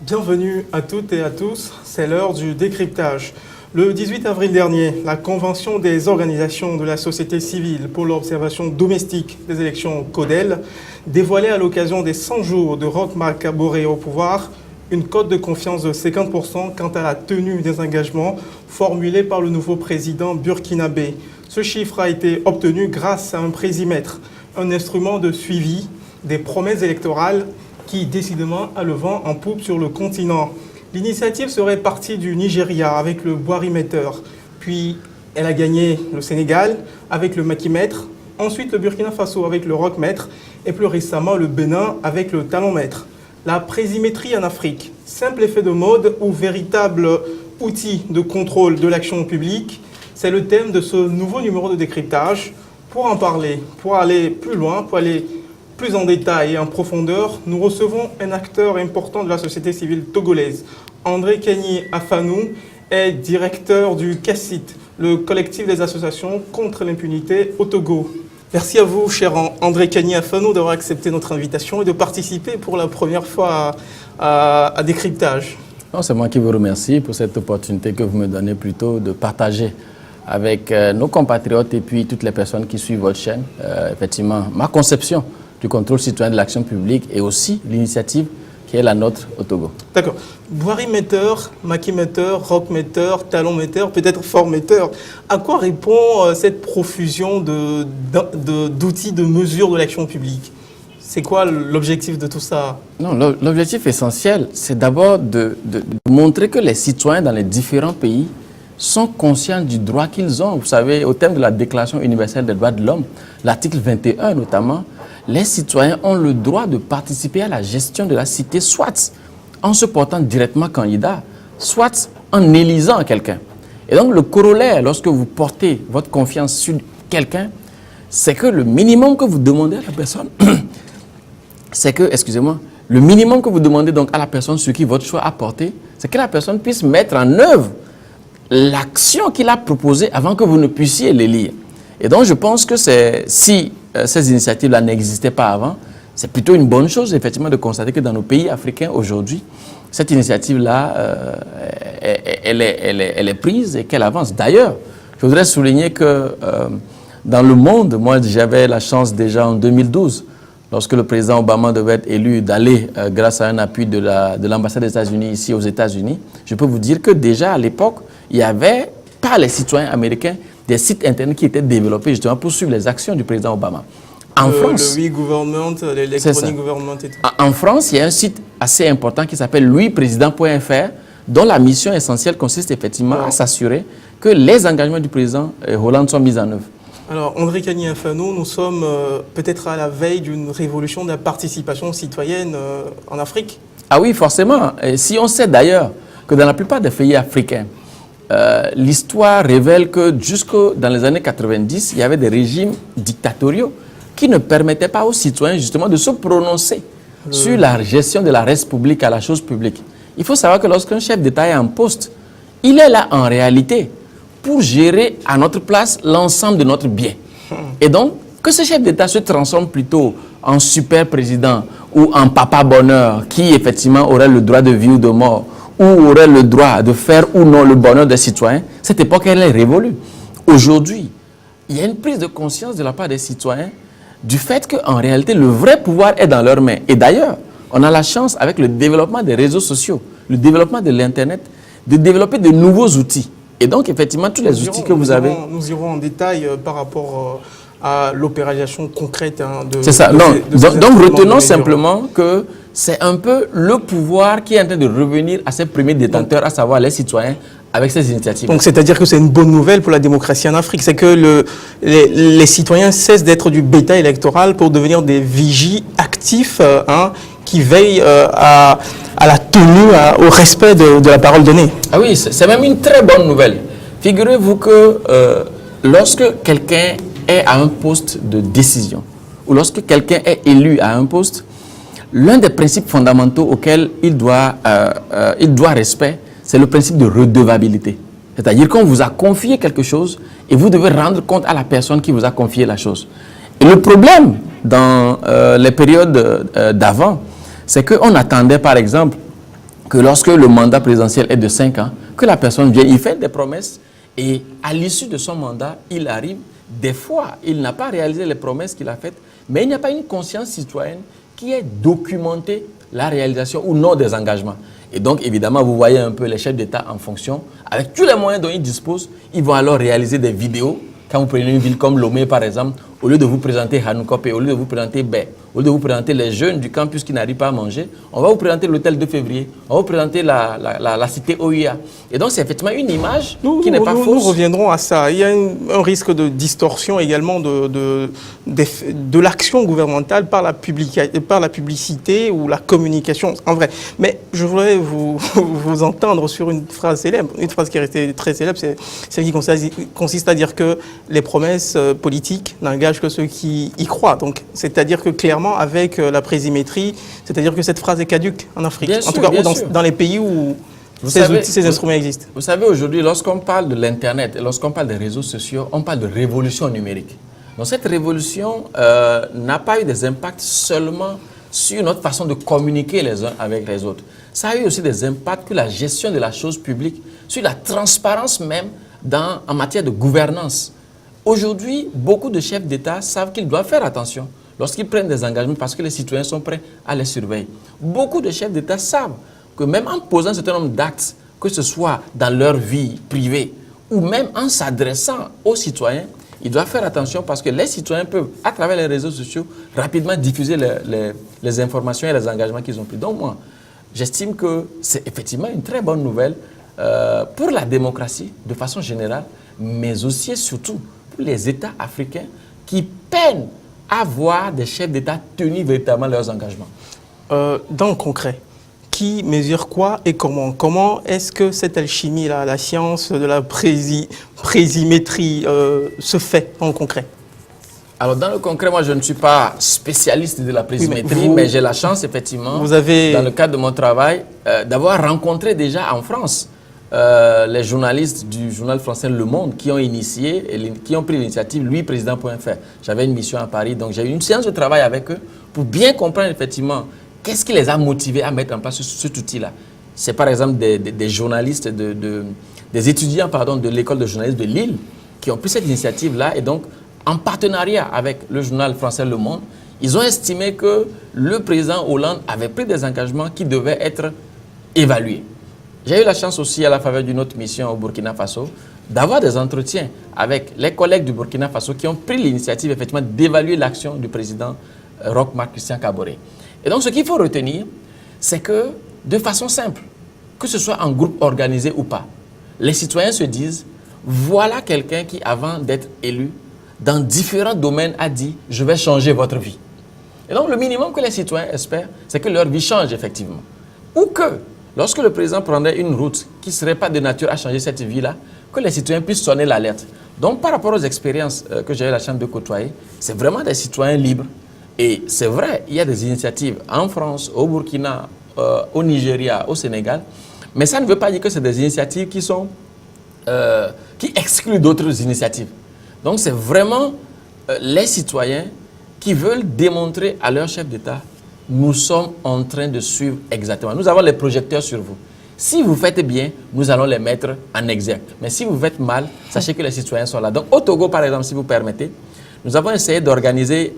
Bienvenue à toutes et à tous, c'est l'heure du décryptage. Le 18 avril dernier, la Convention des organisations de la société civile pour l'observation domestique des élections CODEL dévoilait à l'occasion des 100 jours de Roch Marc Kaboré au pouvoir une cote de confiance de 50% quant à la tenue des engagements formulés par le nouveau président burkinabé. Ce chiffre a été obtenu grâce à un présimètre, un instrument de suivi des promesses électorales qui, décidément, a le vent en poupe sur le continent. L'initiative serait partie du Nigeria avec le boirimètre, puis elle a gagné le Sénégal avec le maquimètre, ensuite le Burkina Faso avec le rochmètre et plus récemment le Bénin avec le talonmètre. La présimétrie en Afrique, simple effet de mode ou véritable outil de contrôle de l'action publique, c'est le thème de ce nouveau numéro de décryptage. Pour en parler, pour aller plus loin, pour aller plus en détail et en profondeur, nous recevons un acteur important de la société civile togolaise. André Kenny Afanou est directeur du CACIT, le collectif des associations contre l'impunité au Togo. Merci à vous, cher André Kenny Afanou, d'avoir accepté notre invitation et de participer pour la première fois à Décryptage. C'est moi qui vous remercie pour cette opportunité que vous me donnez plutôt de partager avec nos compatriotes et puis toutes les personnes qui suivent votre chaîne, effectivement, ma conception du contrôle citoyen de l'action publique et aussi l'initiative qui est la nôtre au Togo. D'accord. Boirimètre, maquimètre, rochmètre, talonmètre, peut-être formètre. À quoi répond cette profusion d'outils de mesure de l'action publique? C'est quoi l'objectif de tout ça? Non, l'objectif essentiel, c'est d'abord de montrer que les citoyens dans les différents pays sont conscients du droit qu'ils ont. Vous savez, au terme de la Déclaration universelle des droits de l'homme, l'article 21 notamment, les citoyens ont le droit de participer à la gestion de la cité, soit en se portant directement candidat, soit en élisant quelqu'un. Et donc le corollaire, lorsque vous portez votre confiance sur quelqu'un, c'est que le minimum que vous demandez à la personne, c'est que, excusez-moi, le minimum que vous demandez donc à la personne sur qui votre choix a porté, c'est que la personne puisse mettre en œuvre l'action qu'il a proposée avant que vous ne puissiez l'élire. Et donc je pense que si ces initiatives-là n'existaient pas avant, c'est plutôt une bonne chose, effectivement, de constater que dans nos pays africains aujourd'hui, cette initiative-là, elle est prise et qu'elle avance. D'ailleurs, je voudrais souligner que dans le monde, moi j'avais la chance déjà en 2012, lorsque le président Obama devait être élu, d'aller, grâce à un appui de l'ambassade des États-Unis ici aux États-Unis, je peux vous dire que déjà à l'époque, il y avait, par les citoyens américains, des sites internet qui étaient développés justement pour suivre les actions du président Obama. En France, le e-government, l'électronic government et tout. En France, il y a un site assez important qui s'appelle louisprésident.fr, dont la mission essentielle consiste effectivement à s'assurer que les engagements du président Hollande sont mis en œuvre. Alors, André Kenny Afanou, nous sommes peut-être à la veille d'une révolution de la participation citoyenne en Afrique. Ah oui, forcément. Et si on sait d'ailleurs que dans la plupart des pays africains, l'histoire révèle que jusque dans les années 90, il y avait des régimes dictatoriaux qui ne permettaient pas aux citoyens justement de se prononcer sur la gestion de la res publique à la chose publique. Il faut savoir que lorsqu'un chef d'État est en poste, il est là en réalité pour gérer à notre place l'ensemble de notre bien. Et donc, que ce chef d'État se transforme plutôt en super président ou en papa bonheur qui effectivement aurait le droit de vie ou de mort, ou aurait le droit de faire ou non le bonheur des citoyens, cette époque, elle est révolue. Aujourd'hui, il y a une prise de conscience de la part des citoyens du fait qu'en réalité, le vrai pouvoir est dans leurs mains. Et d'ailleurs, on a la chance, avec le développement des réseaux sociaux, le développement de l'Internet, de développer de nouveaux outils. Et donc, effectivement, tous les outils que vous avez... Nous irons en détail par rapport à l'opération concrète de... C'est ça. Donc, retenons simplement que c'est un peu le pouvoir qui est en train de revenir à ses premiers détenteurs, à savoir les citoyens, avec ces initiatives. Donc, c'est-à-dire que c'est une bonne nouvelle pour la démocratie en Afrique. C'est que les citoyens cessent d'être du bétail électoral pour devenir des vigies actifs qui veillent à la tenue, au respect de la parole donnée. Ah oui, c'est même une très bonne nouvelle. Figurez-vous que lorsque quelqu'un est à un poste de décision, ou lorsque quelqu'un est élu à un poste, l'un des principes fondamentaux auxquels il doit respect, c'est le principe de redevabilité. C'est-à-dire qu'on vous a confié quelque chose et vous devez rendre compte à la personne qui vous a confié la chose. Et le problème dans les périodes d'avant, c'est qu'on attendait par exemple que lorsque le mandat présidentiel est de 5 ans, que la personne vient, il fait des promesses et à l'issue de son mandat, il arrive, des fois, il n'a pas réalisé les promesses qu'il a faites, mais il n'y a pas une conscience citoyenne qui ait documenté la réalisation ou non des engagements. Et donc, évidemment, vous voyez un peu les chefs d'État en fonction, avec tous les moyens dont ils disposent, ils vont alors réaliser des vidéos. Quand vous prenez une ville comme Lomé, par exemple, au lieu de vous présenter Hanoukope, au lieu de vous présenter Bé, au lieu de vous présenter les jeunes du campus qui n'arrivent pas à manger, on va vous présenter l'hôtel 2 février, on va vous présenter la cité OIA. Et donc, c'est effectivement une image qui n'est pas fausse. Nous reviendrons à ça. Il y a un risque de distorsion également de l'action gouvernementale par la publicité ou la communication, en vrai. Mais je voudrais vous entendre sur une phrase célèbre, une phrase qui est restée très célèbre, c'est celle qui consiste à dire que les promesses politiques n'engagent que ceux qui y croient. Donc, c'est-à-dire que clairement, avec la présimétrie, c'est-à-dire que cette phrase est caduque en Afrique. Bien en sûr, tout cas, ou dans les pays où ces instruments existent. Vous savez, aujourd'hui, lorsqu'on parle de l'Internet et lorsqu'on parle des réseaux sociaux, on parle de révolution numérique. Donc, cette révolution n'a pas eu des impacts seulement sur notre façon de communiquer les uns avec les autres. Ça a eu aussi des impacts sur la gestion de la chose publique, sur la transparence même en matière de gouvernance. Aujourd'hui, beaucoup de chefs d'État savent qu'ils doivent faire attention lorsqu'ils prennent des engagements parce que les citoyens sont prêts à les surveiller. Beaucoup de chefs d'État savent que même en posant un certain nombre d'actes, que ce soit dans leur vie privée ou même en s'adressant aux citoyens, ils doivent faire attention parce que les citoyens peuvent, à travers les réseaux sociaux, rapidement diffuser les informations et les engagements qu'ils ont pris. Donc moi, j'estime que c'est effectivement une très bonne nouvelle pour la démocratie de façon générale, mais aussi et surtout pour les États africains qui peinent à voir des chefs d'État tenir véritablement leurs engagements. Dans le concret, qui mesure quoi et comment? Comment est-ce que cette alchimie-là, la science de la présimétrie se fait en concret? Alors, dans le concret, moi, je ne suis pas spécialiste de la présimétrie, mais j'ai la chance, effectivement, dans le cadre de mon travail, d'avoir rencontré déjà en France les journalistes du journal français Le Monde qui ont initié, qui ont pris l'initiative, lui, président.fr. J'avais une mission à Paris, donc j'ai eu une séance de travail avec eux pour bien comprendre, effectivement, qu'est-ce qui les a motivés à mettre en place cet outil-là. C'est par exemple des journalistes, des étudiants pardon, de l'école de journalisme de Lille qui ont pris cette initiative-là et donc, en partenariat avec le journal français Le Monde, ils ont estimé que le président Hollande avait pris des engagements qui devaient être évalués. J'ai eu la chance aussi, à la faveur d'une autre mission au Burkina Faso, d'avoir des entretiens avec les collègues du Burkina Faso qui ont pris l'initiative effectivement d'évaluer l'action du président Roch-Marc Christian Kaboré. Et donc, ce qu'il faut retenir, c'est que, de façon simple, que ce soit en groupe organisé ou pas, les citoyens se disent, voilà quelqu'un qui, avant d'être élu, dans différents domaines, a dit « je vais changer votre vie ». Et donc, le minimum que les citoyens espèrent, c'est que leur vie change effectivement. Ou que, lorsque le président prendrait une route qui ne serait pas de nature à changer cette vie-là, que les citoyens puissent sonner l'alerte. Donc, par rapport aux expériences que j'ai eu la chance de côtoyer, c'est vraiment des citoyens libres. Et c'est vrai, il y a des initiatives en France, au Burkina, au Nigeria, au Sénégal, mais ça ne veut pas dire que c'est des initiatives qui excluent d'autres initiatives. Donc, c'est vraiment les citoyens qui veulent démontrer à leur chef d'État, nous sommes en train de suivre exactement. Nous avons les projecteurs sur vous. Si vous faites bien, nous allons les mettre en exergue. Mais si vous faites mal, sachez que les citoyens sont là. Donc, au Togo, par exemple, si vous permettez, nous avons essayé d'organiser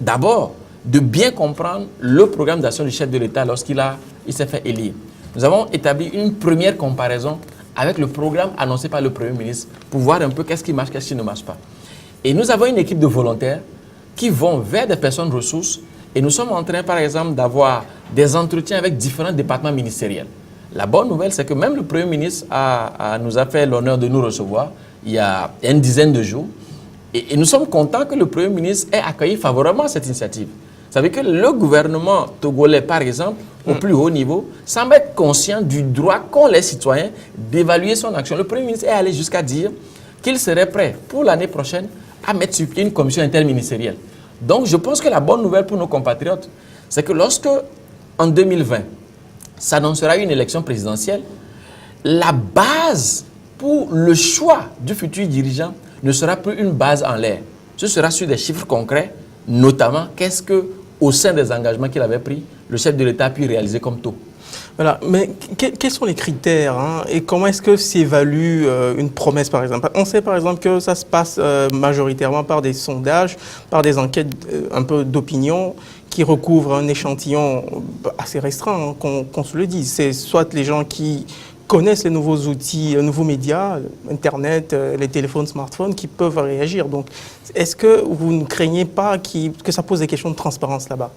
d'abord, de bien comprendre le programme d'action du chef de l'État lorsqu'il s'est fait élire. Nous avons établi une première comparaison avec le programme annoncé par le Premier ministre pour voir un peu qu'est-ce qui marche, qu'est-ce qui ne marche pas. Et nous avons une équipe de volontaires qui vont vers des personnes ressources et nous sommes en train, par exemple, d'avoir des entretiens avec différents départements ministériels. La bonne nouvelle, c'est que même le Premier ministre nous a fait l'honneur de nous recevoir il y a une dizaine de jours. Et nous sommes contents que le Premier ministre ait accueilli favorablement cette initiative. Vous savez que le gouvernement togolais, par exemple, au plus haut niveau, semble être conscient du droit qu'ont les citoyens d'évaluer son action. Le Premier ministre est allé jusqu'à dire qu'il serait prêt pour l'année prochaine à mettre sur pied une commission interministérielle. Donc, je pense que la bonne nouvelle pour nos compatriotes, c'est que lorsque, en 2020, s'annoncera une élection présidentielle, la base pour le choix du futur dirigeant ne sera plus une base en l'air. Ce sera sur des chiffres concrets, notamment qu'est-ce que, au sein des engagements qu'il avait pris, le chef de l'État a pu réaliser comme taux. Voilà, mais quels sont les critères hein, et comment est-ce que s'évalue une promesse par exemple? On sait par exemple que ça se passe majoritairement par des sondages, par des enquêtes un peu d'opinion qui recouvrent un échantillon assez restreint, hein, qu'on se le dise. C'est soit les gens qui connaissent les nouveaux outils, les nouveaux médias, Internet, les téléphones, smartphones, qui peuvent réagir. Donc, est-ce que vous ne craignez pas que ça pose des questions de transparence là-bas?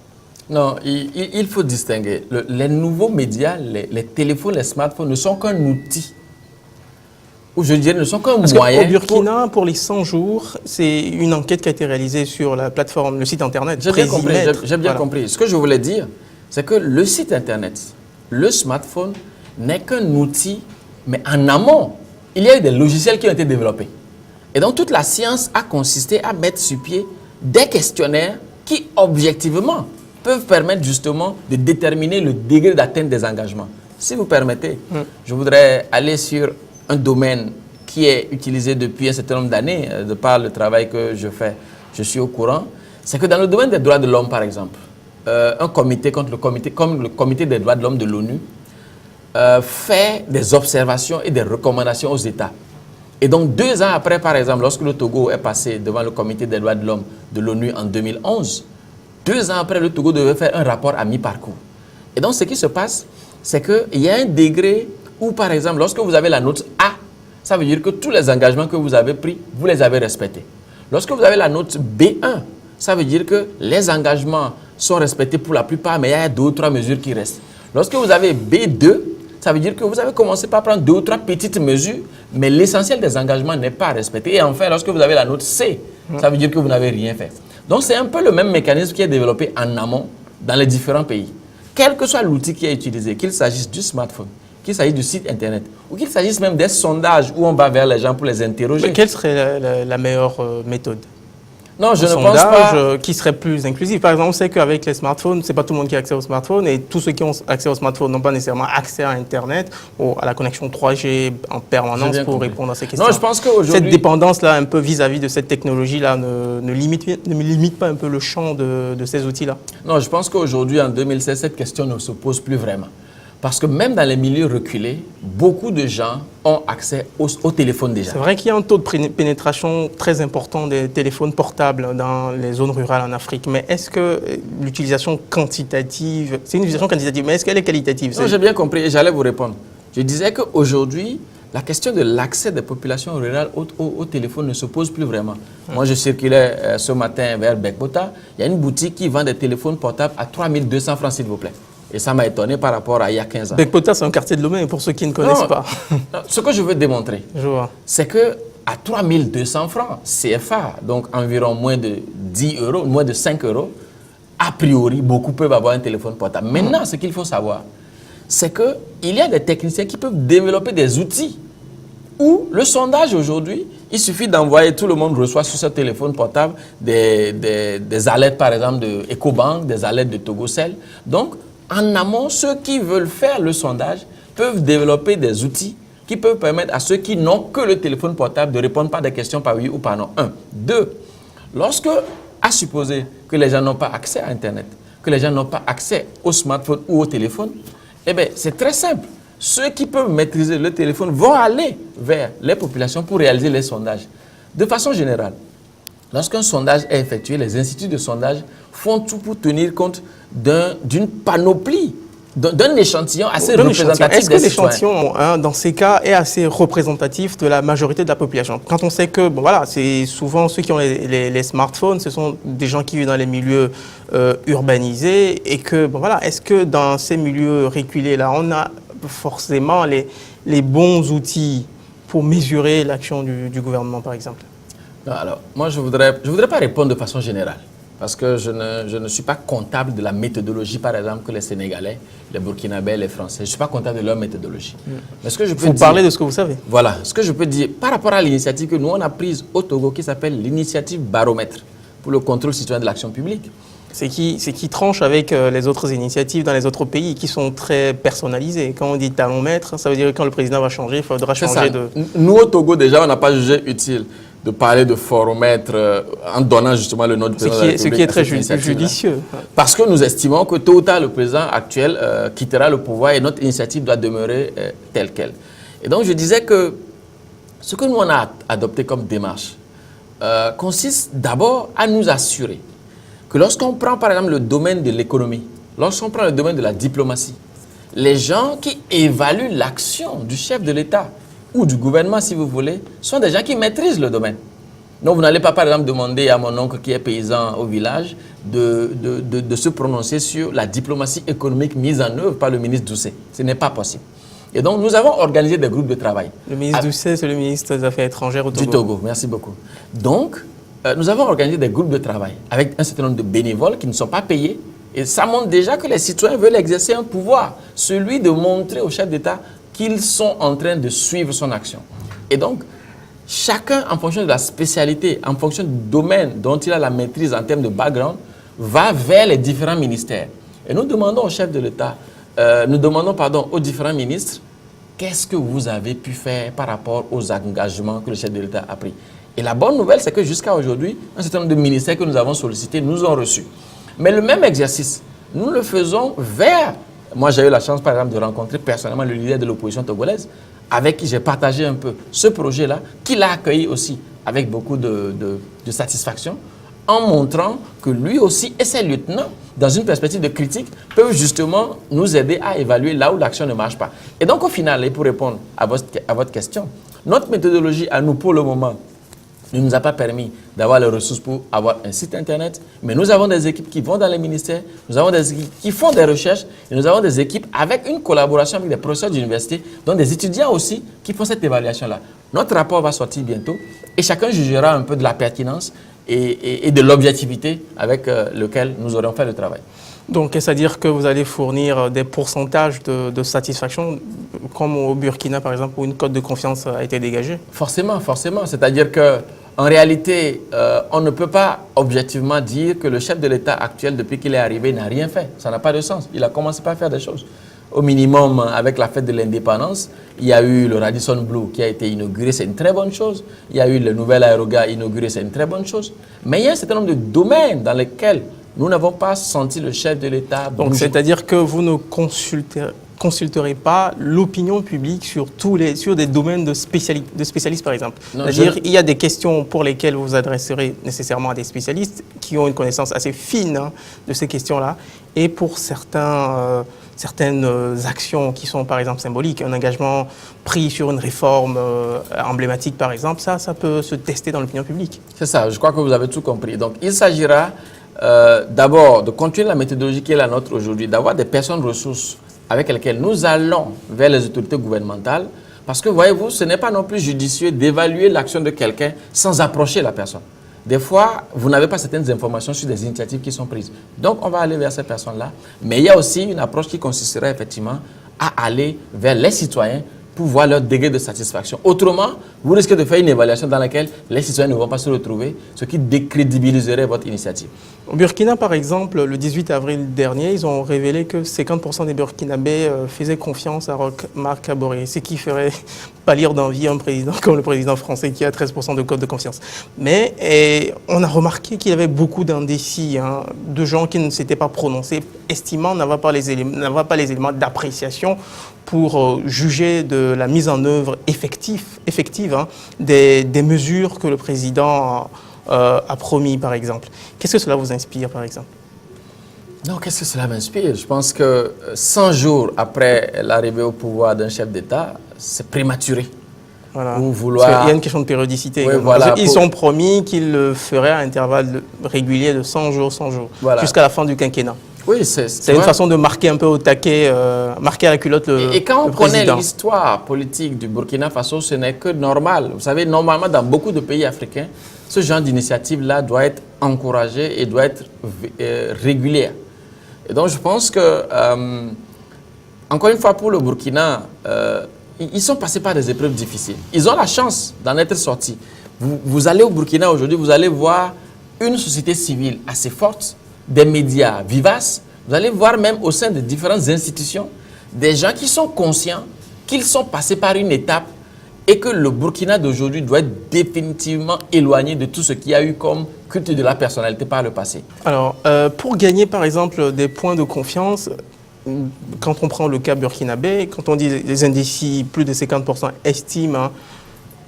Non, il faut distinguer. Les nouveaux médias, les téléphones, les smartphones ne sont qu'un outil. Ou je dirais, ne sont qu'un moyen. Au Burkina, pour les 100 jours, c'est une enquête qui a été réalisée sur la plateforme, le site Internet. J'ai bien compris. Ce que je voulais dire, c'est que le site Internet, le smartphone, n'est qu'un outil, mais en amont, il y a eu des logiciels qui ont été développés. Et donc, toute la science a consisté à mettre sur pied des questionnaires qui, objectivement, peuvent permettre justement de déterminer le degré d'atteinte des engagements. Si vous permettez, je voudrais aller sur un domaine qui est utilisé depuis un certain nombre d'années, de par le travail que je fais, je suis au courant. C'est que dans le domaine des droits de l'homme, par exemple, un comité comme le comité des droits de l'homme de l'ONU, fait des observations et des recommandations aux États. Et donc, 2 ans après, par exemple, lorsque le Togo est passé devant le comité des droits de l'homme de l'ONU en 2011, 2 ans après, le Togo devait faire un rapport à mi-parcours. Et donc, ce qui se passe, c'est qu'il y a un degré où, par exemple, lorsque vous avez la note A, ça veut dire que tous les engagements que vous avez pris, vous les avez respectés. Lorsque vous avez la note B1, ça veut dire que les engagements sont respectés pour la plupart, mais il y a 2 ou 3 mesures qui restent. Lorsque vous avez B2, ça veut dire que vous avez commencé par prendre 2 ou 3 petites mesures, mais l'essentiel des engagements n'est pas respecté. Et enfin, lorsque vous avez la note C, ça veut dire que vous n'avez rien fait. Donc, c'est un peu le même mécanisme qui est développé en amont dans les différents pays. Quel que soit l'outil qui est utilisé, qu'il s'agisse du smartphone, qu'il s'agisse du site Internet, ou qu'il s'agisse même des sondages où on va vers les gens pour les interroger. Mais quelle serait la meilleure méthode? Non, je ne pense pas. Qui serait plus inclusif. Par exemple, on sait qu'avec les smartphones, ce n'est pas tout le monde qui a accès au smartphone et tous ceux qui ont accès au smartphone n'ont pas nécessairement accès à Internet ou à la connexion 3G en permanence pour répondre à ces questions. Non, je pense qu'aujourd'hui... Cette dépendance-là, un peu vis-à-vis de cette technologie-là, ne limite pas un peu le champ de ces outils-là? Non, je pense qu'aujourd'hui, en 2016, cette question ne se pose plus vraiment. Parce que même dans les milieux reculés, beaucoup de gens ont accès au téléphone déjà. C'est vrai qu'il y a un taux de pénétration très important des téléphones portables dans les zones rurales en Afrique. Mais est-ce que l'utilisation quantitative, c'est une utilisation quantitative, mais est-ce qu'elle est qualitative? Non, j'ai bien compris et j'allais vous répondre. Je disais qu'aujourd'hui, la question de l'accès des populations rurales au téléphone ne se pose plus vraiment. Moi, je circulais ce matin vers Bekbota. Il y a une boutique qui vend des téléphones portables à 3200 francs, s'il vous plaît. Et ça m'a étonné par rapport à il y a 15 ans. Bekbota, c'est un quartier de Lomé, pour ceux qui ne connaissent pas. Ce que je veux démontrer, c'est qu'à 3200 francs CFA, donc environ moins de 10 euros, moins de 5 euros, a priori, beaucoup peuvent avoir un téléphone portable. Maintenant, ce qu'il faut savoir, c'est qu'il y a des techniciens qui peuvent développer des outils où le sondage aujourd'hui, il suffit d'envoyer, tout le monde reçoit sur ce téléphone portable des alertes, par exemple, de EcoBank, des alertes de Togocel. Donc, en amont, ceux qui veulent faire le sondage peuvent développer des outils qui peuvent permettre à ceux qui n'ont que le téléphone portable de répondre par des questions par oui ou par non. 1. 2. Lorsque, à supposer que les gens n'ont pas accès à Internet, que les gens n'ont pas accès au smartphone ou au téléphone, eh bien, c'est très simple. Ceux qui peuvent maîtriser le téléphone vont aller vers les populations pour réaliser les sondages. De façon générale, lorsqu'un sondage est effectué, les instituts de sondage font tout pour tenir compte d'une panoplie, d'un échantillon assez représentatif. Est-ce que l'échantillon, dans ces cas, est assez représentatif de la majorité de la population? Quand on sait que, bon, voilà, c'est souvent ceux qui ont les smartphones, ce sont des gens qui vivent dans les milieux urbanisés et que, bon, voilà, est-ce que dans ces milieux reculés-là, on a forcément les bons outils pour mesurer l'action du gouvernement, par exemple? Non, alors, moi, je voudrais pas répondre de façon générale. Parce que je ne suis pas comptable de la méthodologie, par exemple, que les Sénégalais, les Burkinabés, les Français. Je ne suis pas comptable de leur méthodologie. Mais ce que je peux dire, parler de ce que vous savez. Voilà. Ce que je peux dire, par rapport à l'initiative que nous, on a prise au Togo, qui s'appelle l'initiative Baromètre pour le contrôle citoyen de l'action publique. C'est qui tranche avec les autres initiatives dans les autres pays qui sont très personnalisées. Quand on dit talon maître, ça veut dire que quand le président va changer, il faudra changer de... Nous, au Togo, déjà, on n'a pas jugé utile de parler de foromètre en donnant justement le nom du président de la République. Ce qui est très judicieux. Parce que nous estimons que tôt ou tard, le président actuel quittera le pouvoir et notre initiative doit demeurer telle qu'elle. Et donc, je disais que ce que nous, on a adopté comme démarche consiste d'abord à nous assurer que lorsqu'on prend par exemple le domaine de l'économie, lorsqu'on prend le domaine de la diplomatie, les gens qui évaluent l'action du chef de l'État ou du gouvernement, si vous voulez, sont des gens qui maîtrisent le domaine. Donc, vous n'allez pas, par exemple, demander à mon oncle qui est paysan au village de se prononcer sur la diplomatie économique mise en œuvre par le ministre Doucet. Ce n'est pas possible. Et donc, nous avons organisé des groupes de travail. Le ministre Doucet, c'est le ministre des Affaires étrangères au Togo. Du Togo, merci beaucoup. Donc, nous avons organisé des groupes de travail avec un certain nombre de bénévoles qui ne sont pas payés. Et ça montre déjà que les citoyens veulent exercer un pouvoir, celui de montrer au chef d'État qu'ils sont en train de suivre son action. Et donc, chacun, en fonction de la spécialité, en fonction du domaine dont il a la maîtrise en termes de background, va vers les différents ministères. Et nous demandons au chef de l'État, aux différents ministres, qu'est-ce que vous avez pu faire par rapport aux engagements que le chef de l'État a pris. Et la bonne nouvelle, c'est que jusqu'à aujourd'hui, un certain nombre de ministères que nous avons sollicités nous ont reçus. Mais le même exercice, nous le faisons vers... Moi, j'ai eu la chance, par exemple, de rencontrer personnellement le leader de l'opposition togolaise, avec qui j'ai partagé un peu ce projet-là, qu'il a accueilli aussi avec beaucoup de satisfaction, en montrant que lui aussi et ses lieutenants, dans une perspective de critique, peuvent justement nous aider à évaluer là où l'action ne marche pas. Et donc, au final, et pour répondre à votre question, notre méthodologie à nous, pour le moment, ne nous a pas permis d'avoir les ressources pour avoir un site internet, mais nous avons des équipes qui vont dans les ministères, nous avons des équipes qui font des recherches, et nous avons des équipes avec une collaboration avec des professeurs d'université, dont des étudiants aussi qui font cette évaluation-là. Notre rapport va sortir bientôt et chacun jugera un peu de la pertinence et de l'objectivité avec lequel nous aurons fait le travail. Donc, est-ce à dire que vous allez fournir des pourcentages de satisfaction, comme au Burkina, par exemple, où une cote de confiance a été dégagée? Forcément, forcément. C'est-à-dire qu'en réalité, on ne peut pas objectivement dire que le chef de l'État actuel, depuis qu'il est arrivé, n'a rien fait. Ça n'a pas de sens. Il a commencé par faire des choses. Au minimum, avec la fête de l'indépendance, il y a eu le Radisson Blu qui a été inauguré, c'est une très bonne chose. Il y a eu le nouvel aérogare inauguré, c'est une très bonne chose. Mais il y a un certain nombre de domaines dans lesquels nous n'avons pas senti le chef de l'État bouger. Donc, c'est-à-dire que vous ne consulterez pas l'opinion publique sur des domaines de spécialistes, par exemple. C'est-à-dire qu'il y a des questions pour lesquelles vous vous adresserez nécessairement à des spécialistes qui ont une connaissance assez fine de ces questions-là. Et pour certaines actions qui sont, par exemple, symboliques, un engagement pris sur une réforme emblématique, par exemple, ça peut se tester dans l'opinion publique. C'est ça, je crois que vous avez tout compris. Donc, il s'agira d'abord de continuer la méthodologie qui est la nôtre aujourd'hui, d'avoir des personnes ressources avec lesquelles nous allons vers les autorités gouvernementales, parce que, voyez-vous, ce n'est pas non plus judicieux d'évaluer l'action de quelqu'un sans approcher la personne. Des fois, vous n'avez pas certaines informations sur des initiatives qui sont prises. Donc, on va aller vers ces personnes-là. Mais il y a aussi une approche qui consisterait effectivement à aller vers les citoyens pour voir leur degré de satisfaction. Autrement, vous risquez de faire une évaluation dans laquelle les citoyens ne vont pas se retrouver, ce qui décrédibiliserait votre initiative. Au Burkina, par exemple, le 18 avril dernier, ils ont révélé que 50% des Burkinabés faisaient confiance à Marc Kaboré, ce qui ferait pâlir d'envie un président comme le président français qui a 13% de cote de confiance. Mais on a remarqué qu'il y avait beaucoup d'indécis, de gens qui ne s'étaient pas prononcés, estimant n'avoir pas les éléments d'appréciation pour juger de la mise en œuvre effective des mesures que le président a promis, par exemple. Qu'est-ce que cela vous inspire, par exemple? Non, qu'est-ce que cela m'inspire? Je pense que 100 jours après l'arrivée au pouvoir d'un chef d'État, c'est prématuré. Voilà. Il y a une question de périodicité. Oui, voilà, ils ont promis qu'ils le feraient à intervalles réguliers de 100 jours, voilà, jusqu'à la fin du quinquennat. Oui, c'est une façon de marquer un peu au taquet, marquer à la culotte le président. Et quand on connaît l'histoire politique du Burkina Faso, ce n'est que normal. Vous savez, normalement, dans beaucoup de pays africains, ce genre d'initiative-là doit être encouragé et doit être régulière. Et donc, je pense que, encore une fois, pour le Burkina, ils sont passés par des épreuves difficiles. Ils ont la chance d'en être sortis. Vous allez au Burkina aujourd'hui, vous allez voir une société civile assez forte, des médias vivaces. Vous allez voir même au sein de différentes institutions, des gens qui sont conscients qu'ils sont passés par une étape et que le Burkina d'aujourd'hui doit être définitivement éloigné de tout ce qu'il y a eu comme culte de la personnalité par le passé. Alors, pour gagner par exemple des points de confiance, quand on prend le cas burkinabé, quand on dit les indécis, plus de 50% estiment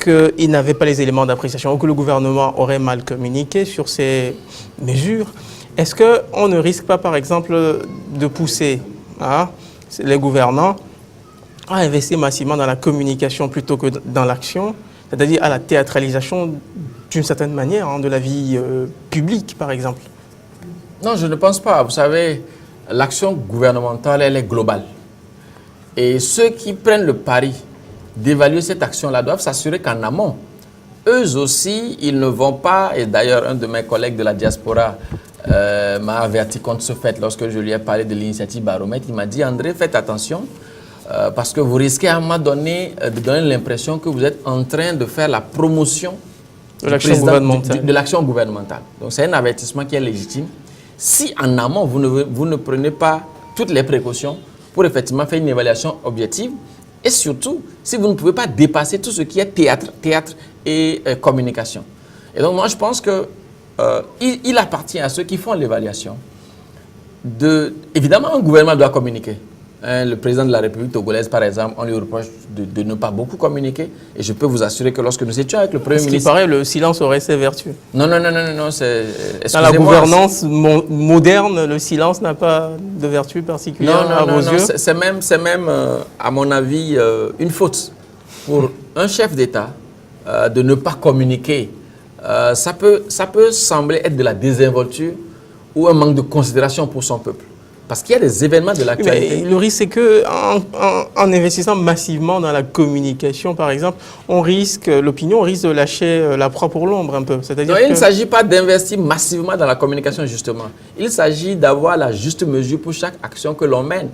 qu'ils n'avaient pas les éléments d'appréciation ou que le gouvernement aurait mal communiqué sur ces mesures, est-ce qu'on ne risque pas par exemple de pousser les gouvernants à investir massivement dans la communication plutôt que dans l'action, c'est-à-dire à la théâtralisation d'une certaine manière de la vie publique, par exemple? Non, je ne pense pas. Vous savez, l'action gouvernementale, elle est globale. Et ceux qui prennent le pari d'évaluer cette action-là doivent s'assurer qu'en amont, eux aussi, ils ne vont pas, et d'ailleurs un de mes collègues de la diaspora m'a averti contre ce fait lorsque je lui ai parlé de l'initiative Baromètre, il m'a dit « André, faites attention ». Parce que vous risquez à un moment donné de donner l'impression que vous êtes en train de faire la promotion de l'action gouvernementale. Donc c'est un avertissement qui est légitime. Si en amont, vous ne prenez pas toutes les précautions pour effectivement faire une évaluation objective, et surtout, si vous ne pouvez pas dépasser tout ce qui est théâtre et communication. Et donc moi je pense que il appartient à ceux qui font l'évaluation évidemment un gouvernement doit communiquer. Le président de la République togolaise, par exemple, on lui reproche de ne pas beaucoup communiquer. Et je peux vous assurer que lorsque nous étions avec le Premier ministre... Ce qui paraît, le silence aurait ses vertus. Non, dans la gouvernance moderne, le silence n'a pas de vertu particulière à vos yeux? C'est même, à mon avis, une faute pour un chef d'État de ne pas communiquer. Ça peut sembler être de la désinvolture ou un manque de considération pour son peuple. Parce qu'il y a des événements de l'actualité. Le risque, c'est qu'en investissant massivement dans la communication, par exemple, l'opinion risque de lâcher la proie pour l'ombre un peu. Il ne s'agit pas d'investir massivement dans la communication, justement. Il s'agit d'avoir la juste mesure pour chaque action que l'on mène.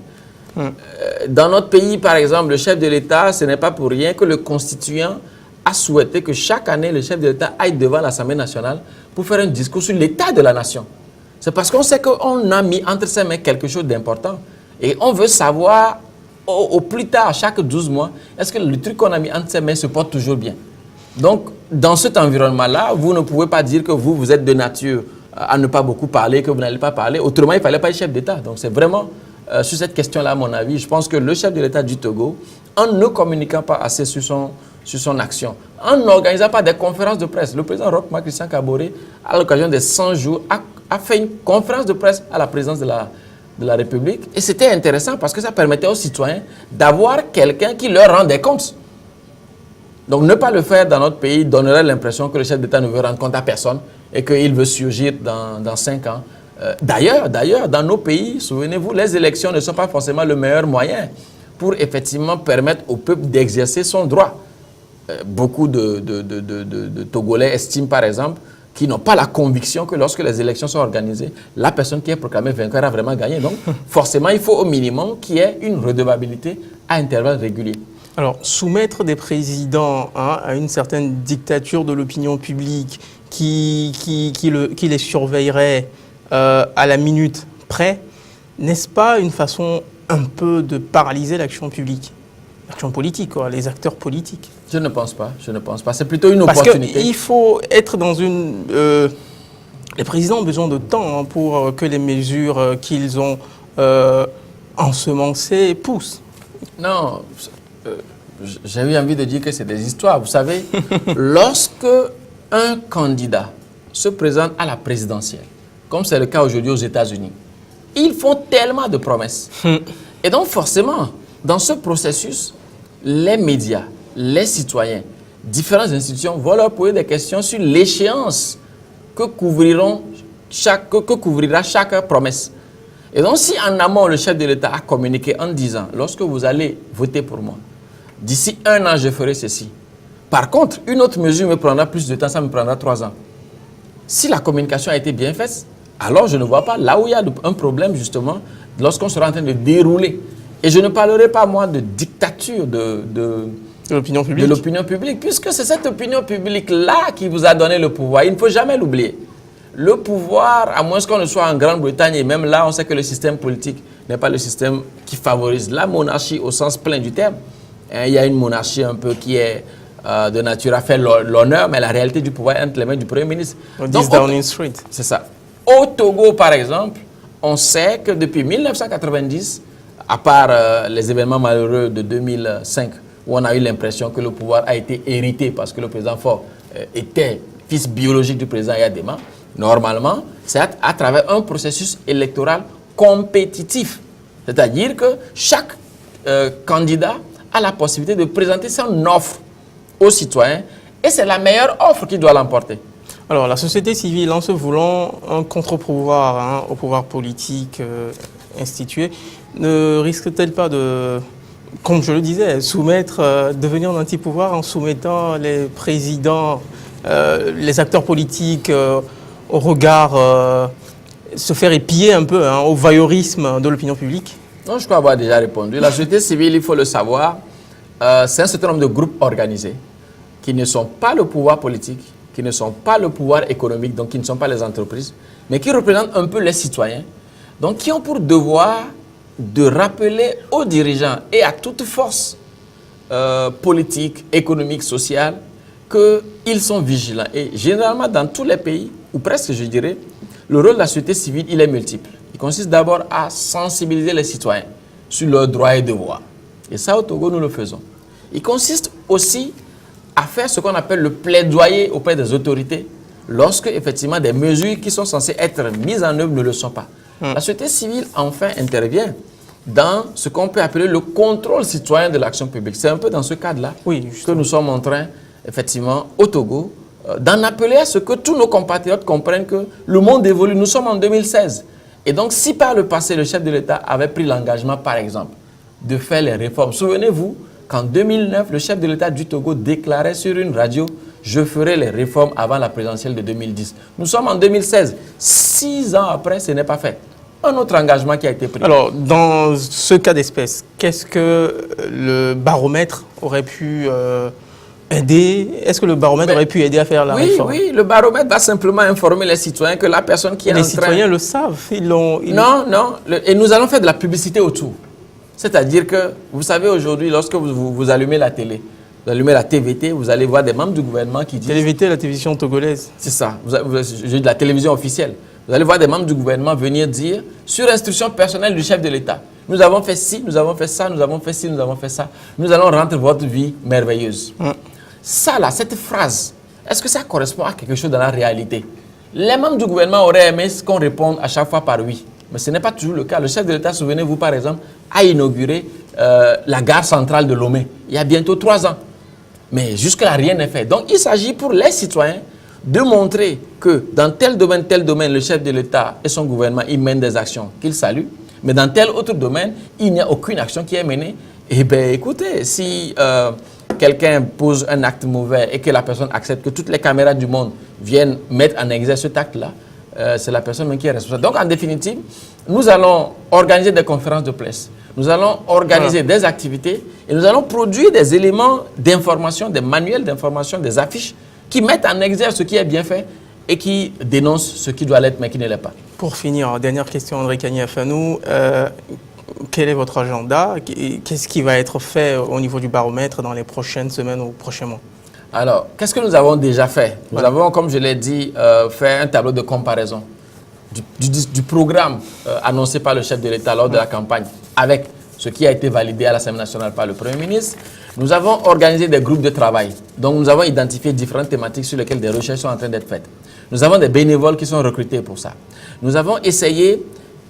Dans notre pays, par exemple, le chef de l'État, ce n'est pas pour rien que le constituant a souhaité que chaque année, le chef de l'État aille devant l'Assemblée nationale pour faire un discours sur l'état de la nation. C'est parce qu'on sait qu'on a mis entre ses mains quelque chose d'important. Et on veut savoir, au plus tard, chaque 12 mois, est-ce que le truc qu'on a mis entre ses mains se porte toujours bien. Donc, dans cet environnement-là, vous ne pouvez pas dire que vous êtes de nature à ne pas beaucoup parler, que vous n'allez pas parler. Autrement, il ne fallait pas être chef d'État. Donc, c'est vraiment, sur cette question-là, à mon avis, je pense que le chef de l'État du Togo, en ne communiquant pas assez sur son action, en n'organisant pas des conférences de presse, le président Roch Marc Christian Kaboré, à l'occasion des 100 jours, a fait une conférence de presse à la présidence de la République. Et c'était intéressant parce que ça permettait aux citoyens d'avoir quelqu'un qui leur rendait compte. Donc ne pas le faire dans notre pays donnerait l'impression que le chef d'État ne veut rendre compte à personne et qu'il veut surgir dans 5 ans. D'ailleurs, dans nos pays, souvenez-vous, les élections ne sont pas forcément le meilleur moyen pour effectivement permettre au peuple d'exercer son droit. Beaucoup de Togolais estiment par exemple qui n'ont pas la conviction que lorsque les élections sont organisées, la personne qui est proclamée vainqueur a vraiment gagné. Donc, forcément, il faut au minimum qu'il y ait une redevabilité à intervalles réguliers. Alors, soumettre des présidents à une certaine dictature de l'opinion publique qui les surveillerait à la minute près, n'est-ce pas une façon un peu de paralyser l'action publique? L'action politique, les acteurs politiques. Je ne pense pas. C'est plutôt une opportunité. Parce qu'il faut être dans une... les présidents ont besoin de temps pour que les mesures qu'ils ont ensemencées poussent. Non, j'ai eu envie de dire que c'est des histoires. Vous savez, lorsque un candidat se présente à la présidentielle, comme c'est le cas aujourd'hui aux États-Unis, ils font tellement de promesses. Et donc forcément, dans ce processus, les médias, les citoyens, différentes institutions vont leur poser des questions sur l'échéance que couvrira chaque promesse. Et donc, si en amont, le chef de l'État a communiqué en disant, lorsque vous allez voter pour moi, d'ici 1 an, je ferai ceci. Par contre, une autre mesure me prendra plus de temps, ça me prendra 3 ans. Si la communication a été bien faite, alors je ne vois pas là où il y a un problème, justement, lorsqu'on sera en train de dérouler. Et je ne parlerai pas, moi, de dictature de l'opinion publique, puisque c'est cette opinion publique-là qui vous a donné le pouvoir. Il ne faut jamais l'oublier. Le pouvoir, à moins qu'on ne soit en Grande-Bretagne, et même là, on sait que le système politique n'est pas le système qui favorise la monarchie au sens plein du terme. Il y a une monarchie un peu qui est de nature à faire l'honneur, mais la réalité du pouvoir est entre les mains du Premier ministre. Donc, Downing Street. C'est ça. Au Togo, par exemple, on sait que depuis 1990, à part les événements malheureux de 2005, où on a eu l'impression que le pouvoir a été hérité parce que le président Faure était fils biologique du président Yadema, normalement, c'est à travers un processus électoral compétitif. C'est-à-dire que chaque candidat a la possibilité de présenter son offre aux citoyens et c'est la meilleure offre qui doit l'emporter. Alors, la société civile, en se voulant un contre-pouvoir au pouvoir politique institué, ne risque-t-elle pas de, comme je le disais, devenir un anti-pouvoir en soumettant les présidents, les acteurs politiques au regard, se faire épier un peu au voyeurisme de l'opinion publique? Non, je crois avoir déjà répondu. La société civile, il faut le savoir, c'est un certain nombre de groupes organisés qui ne sont pas le pouvoir politique, qui ne sont pas le pouvoir économique, donc qui ne sont pas les entreprises, mais qui représentent un peu les citoyens, donc qui ont pour devoir de rappeler aux dirigeants et à toute force politique, économique, sociale, qu'ils sont vigilants. Et généralement, dans tous les pays, ou presque je dirais, le rôle de la société civile, il est multiple. Il consiste d'abord à sensibiliser les citoyens sur leurs droits et devoirs. Et ça, au Togo, nous le faisons. Il consiste aussi à faire ce qu'on appelle le plaidoyer auprès des autorités lorsque, effectivement, des mesures qui sont censées être mises en œuvre ne le sont pas. La société civile, enfin, intervient dans ce qu'on peut appeler le contrôle citoyen de l'action publique. C'est un peu dans ce cadre-là que nous sommes en train, effectivement, au Togo, d'en appeler à ce que tous nos compatriotes comprennent que le monde évolue. Nous sommes en 2016. Et donc, si par le passé, le chef de l'État avait pris l'engagement, par exemple, de faire les réformes, souvenez-vous qu'en 2009, le chef de l'État du Togo déclarait sur une radio « Je ferai les réformes avant la présidentielle de 2010 ». Nous sommes en 2016. 6 ans après, ce n'est pas fait. Un autre engagement qui a été pris. Alors, dans ce cas d'espèce, qu'est-ce que le baromètre aurait pu aider? Est-ce que le baromètre aurait pu aider à faire la réforme? Oui, le baromètre va simplement informer les citoyens que la personne qui est en train... Les citoyens le savent. Non. Et nous allons faire de la publicité autour. C'est-à-dire que, vous savez, aujourd'hui, lorsque vous allumez la télé, vous allumez la TVT, vous allez voir des membres du gouvernement qui disent... TVT, la télévision togolaise. C'est ça, j'ai de la télévision officielle. Vous allez voir des membres du gouvernement venir dire, sur instruction personnelle du chef de l'État, nous avons fait ci, nous avons fait ça, nous avons fait ci, nous avons fait ça. Nous allons rendre votre vie merveilleuse. Ça, là, cette phrase, est-ce que ça correspond à quelque chose dans la réalité? Les membres du gouvernement auraient aimé qu'on réponde à chaque fois par oui. Mais ce n'est pas toujours le cas. Le chef de l'État, souvenez-vous par exemple, a inauguré la gare centrale de Lomé il y a bientôt 3 ans. Mais jusque-là, rien n'est fait. Donc, il s'agit pour les citoyens de montrer que dans tel domaine, le chef de l'État et son gouvernement, ils mènent des actions qu'ils saluent. Mais dans tel autre domaine, il n'y a aucune action qui est menée. Eh bien, écoutez, si quelqu'un pose un acte mauvais et que la personne accepte que toutes les caméras du monde viennent mettre en exergue cet acte-là, c'est la personne même qui est responsable. Donc, en définitive, nous allons organiser des conférences de presse. Nous allons organiser des activités et nous allons produire des éléments d'information, des manuels d'information, des affiches qui mettent en exergue ce qui est bien fait et qui dénoncent ce qui doit l'être mais qui ne l'est pas. Pour finir, dernière question, André Kani-Afanou. Quel est votre agenda? Qu'est-ce qui va être fait au niveau du baromètre dans les prochaines semaines ou prochains mois? Alors, qu'est-ce que nous avons déjà fait? Nous avons, comme je l'ai dit, fait un tableau de comparaison du programme annoncé par le chef de l'État lors de la campagne avec ce qui a été validé à l'Assemblée nationale par le Premier ministre. Nous avons organisé des groupes de travail. Donc, nous avons identifié différentes thématiques sur lesquelles des recherches sont en train d'être faites. Nous avons des bénévoles qui sont recrutés pour ça. Nous avons essayé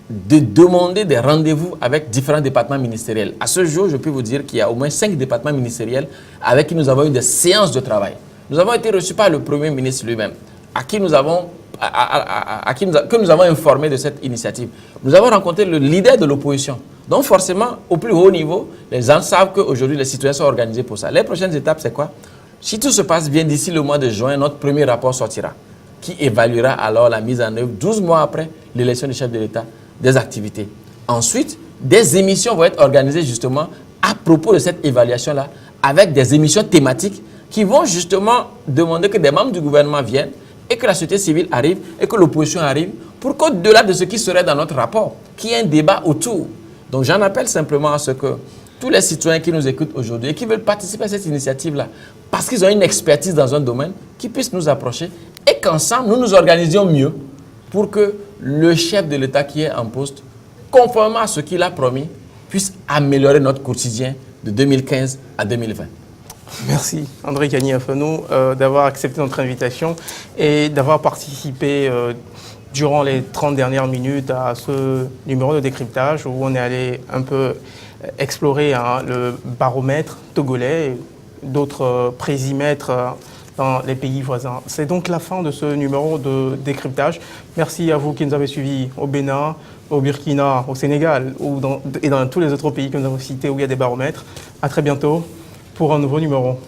de demander des rendez-vous avec différents départements ministériels. À ce jour, je peux vous dire qu'il y a au moins 5 départements ministériels avec qui nous avons eu des séances de travail. Nous avons été reçus par le Premier ministre lui-même, que nous avons informé de cette initiative. Nous avons rencontré le leader de l'opposition. Donc forcément, au plus haut niveau, les gens savent qu'aujourd'hui, les citoyens sont organisés pour ça. Les prochaines étapes, c'est quoi? Si tout se passe bien, d'ici le mois de juin, notre premier rapport sortira, qui évaluera alors la mise en œuvre, 12 mois après l'élection du chef de l'État, des activités. Ensuite, des émissions vont être organisées justement à propos de cette évaluation-là, avec des émissions thématiques qui vont justement demander que des membres du gouvernement viennent et que la société civile arrive et que l'opposition arrive pour qu'au-delà de ce qui serait dans notre rapport, qu'il y ait un débat autour. Donc j'en appelle simplement à ce que tous les citoyens qui nous écoutent aujourd'hui et qui veulent participer à cette initiative-là, parce qu'ils ont une expertise dans un domaine, qui puissent nous approcher et qu'ensemble, nous nous organisions mieux pour que le chef de l'État qui est en poste, conformément à ce qu'il a promis, puisse améliorer notre quotidien de 2015 à 2020. Merci André Kani-Afano d'avoir accepté notre invitation et d'avoir participé durant les 30 dernières minutes à ce numéro de décryptage où on est allé un peu explorer le baromètre togolais et d'autres présimètres dans les pays voisins. C'est donc la fin de ce numéro de décryptage. Merci à vous qui nous avez suivis au Bénin, au Burkina, au Sénégal et dans tous les autres pays que nous avons cités où il y a des baromètres. À très bientôt pour un nouveau numéro.